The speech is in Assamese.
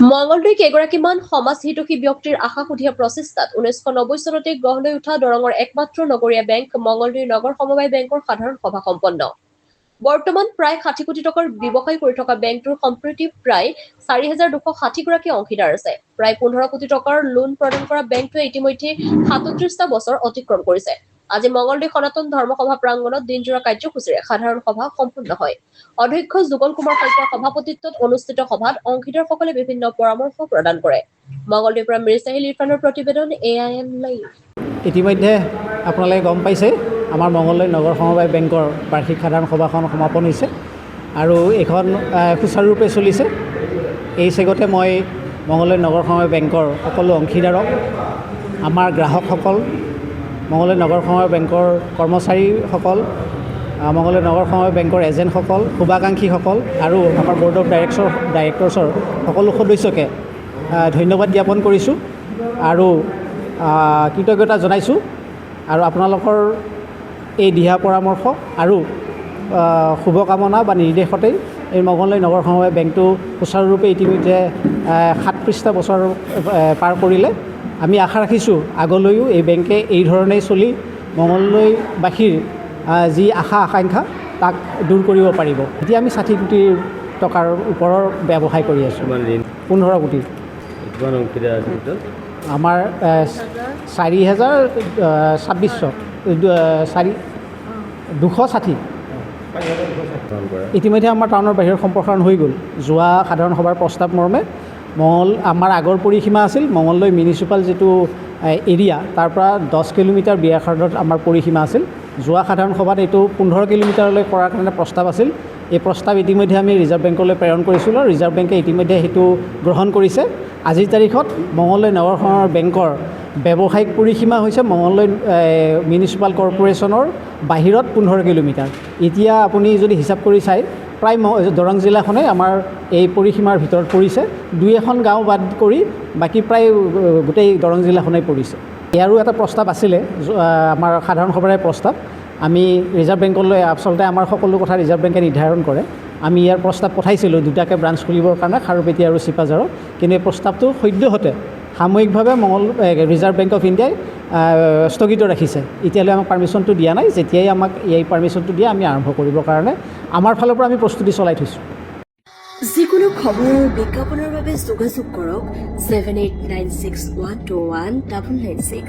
মঙলদৈ কেইগৰাকীমান সমাজহিতৈষী ব্যক্তিৰ আশাসুধীয়া প্ৰচেষ্টাত 1990 চনতে গঢ় লৈ উঠা দৰঙৰ একমাত্ৰ নগৰীয়া বেংক মঙলদৈ নগৰ সমবায় বেংকৰ সাধাৰণ সভা সম্পন্ন। বৰ্তমান প্ৰায় 60 কোটি টকাৰ ব্যৱসায় কৰি থকা বেংকটোৰ সম্প্ৰতি প্ৰায় 4,260 গৰাকী অংশীদাৰ আছে। প্ৰায় 15 কোটি টকাৰ লোন প্ৰদান কৰা বেংকটোৱে ইতিমধ্যে 37টা বছৰ অতিক্ৰম কৰিছে। আজি মঙলদৈ সনাতন ধৰ্মসভা প্ৰাংগণত দিনজোৰা কাৰ্যসূচীৰে সাধাৰণ সভা সম্পন্ন হয়। অধ্যক্ষ যুগল কুমাৰ শইকীয়াৰ সভাপতিত্বত অনুষ্ঠিত সভাত অংশীদাৰসকলে বিভিন্ন পৰামৰ্শ প্ৰদান কৰে। মঙলদৈৰ পৰা মিৰ চাহিল ইৰফানৰ প্ৰতিবেদন AIM লাইভ। ইতিমধ্যে আপোনালোকে গম পাইছে আমাৰ মঙলদৈ নগৰ সমবায় বেংকৰ বাৰ্ষিক সাধাৰণ সভাখন সমাপন হৈছে আৰু এইখন সুচাৰুৰূপে চলিছে। এই চেগতে মই মঙলদৈ নগৰ সমবায় বেংকৰ সকলো অংশীদাৰক, আমাৰ গ্ৰাহকসকল, মঙলদৈ নগৰ সমবায় বেংকৰ কৰ্মচাৰীসকল, মঙলদৈ নগৰ সমবায় বেংকৰ এজেণ্টসকল, শুভাকাংক্ষীসকল আৰু আমাৰ ব'ৰ্ড অফ ডাইৰেক্টৰ্ছৰ সকলো সদস্যকে ধন্যবাদ জ্ঞাপন কৰিছোঁ আৰু কৃতজ্ঞতা জনাইছোঁ। আৰু আপোনালোকৰ এই দিহা পৰামৰ্শ আৰু শুভকামনা বা নিৰ্দেশতেই এই মঙলদৈ নগৰ সমবায় বেংকটো সুচাৰুৰূপে ইতিমধ্যে 37টা বছৰ পাৰ কৰিলে। আমি আশা ৰাখিছোঁ আগলৈও এই বেংকে এই ধৰণেই চলি মঙলদৈবাসীৰ যি আশা আকাংক্ষা তাক দূৰ কৰিব পাৰিব। এতিয়া আমি 60 কোটি টকাৰ ওপৰৰ ব্যৱসায় কৰি আছোঁ। 15 কোটি আমাৰ 260 ইতিমধ্যে আমাৰ টাউনৰ বাহিৰৰ সম্প্ৰসাৰণ হৈ গ'ল। যোৱা সাধাৰণ সভাৰ প্ৰস্তাৱ মৰ্মে আমাৰ আগৰ পৰিসীমা আছিল মঙলদৈ মিউনিচিপাল যিটো এৰিয়া তাৰ পৰা 10 কিলোমিটাৰ ব্যাসাৰ্ধত আমাৰ পৰিসীমা আছিল। যোৱা সাধাৰণ সভাত এইটো 15 কিলোমিটাৰলৈ কৰাৰ কাৰণে প্ৰস্তাৱ আছিল। এই প্ৰস্তাৱ ইতিমধ্যে আমি ৰিজাৰ্ভ বেংকলৈ প্ৰেৰণ কৰিছিলোঁ। ৰিজাৰ্ভ বেংকে ইতিমধ্যে সেইটো গ্ৰহণ কৰিছে। আজিৰ তাৰিখত মঙলদৈ নগৰ সমবায় বেংকৰ ব্যৱসায়িক পৰিসীমা হৈছে মঙলদৈ মিউনিচিপাল কৰ্পৰেশ্যনৰ বাহিৰত 15 কিলোমিটাৰ। এতিয়া আপুনি যদি হিচাপ কৰি চাই প্ৰায় দৰং জিলাখনে আমাৰ এই পৰিসীমাৰ ভিতৰত পৰিছে। 2-এখন গাঁও বাদ কৰি বাকী প্ৰায় গোটেই দৰং জিলাখনেই পৰিছে। ইয়াৰো এটা প্ৰস্তাৱ আছিলে আমাৰ সাধাৰণ সভাৰে প্ৰস্তাৱ। আমি ৰিজাৰ্ভ বেংকলৈ আচলতে আমাৰ সকলো কথা ৰিজাৰ্ভ বেংকে নিৰ্ধাৰণ কৰে। আমি ইয়াৰ প্ৰস্তাৱ পঠাইছিলোঁ 2টাকৈ ব্ৰাঞ্চ খুলিবৰ কাৰণে, খাৰুপেটীয়া আৰু চিপাঝাৰত। কিন্তু এই প্ৰস্তাৱটো সদ্যহতে সাময়িকভাৱে ৰিজাৰ্ভ বেংক অফ ইণ্ডিয়াই স্থগিত ৰাখিছে। এতিয়ালৈ আমাক পাৰ্মিশ্যনটো দিয়া নাই। যেতিয়াই আমাক এই পাৰ্মিশ্যনটো দিয়ে আমি আৰম্ভ কৰিবৰ কাৰণে আমাৰ ফালৰ পৰা আমি প্ৰস্তুতি চলাই থৈছোঁ। যিকোনো খবৰ বিজ্ঞাপনৰ বাবে যোগাযোগ কৰক 7896121996।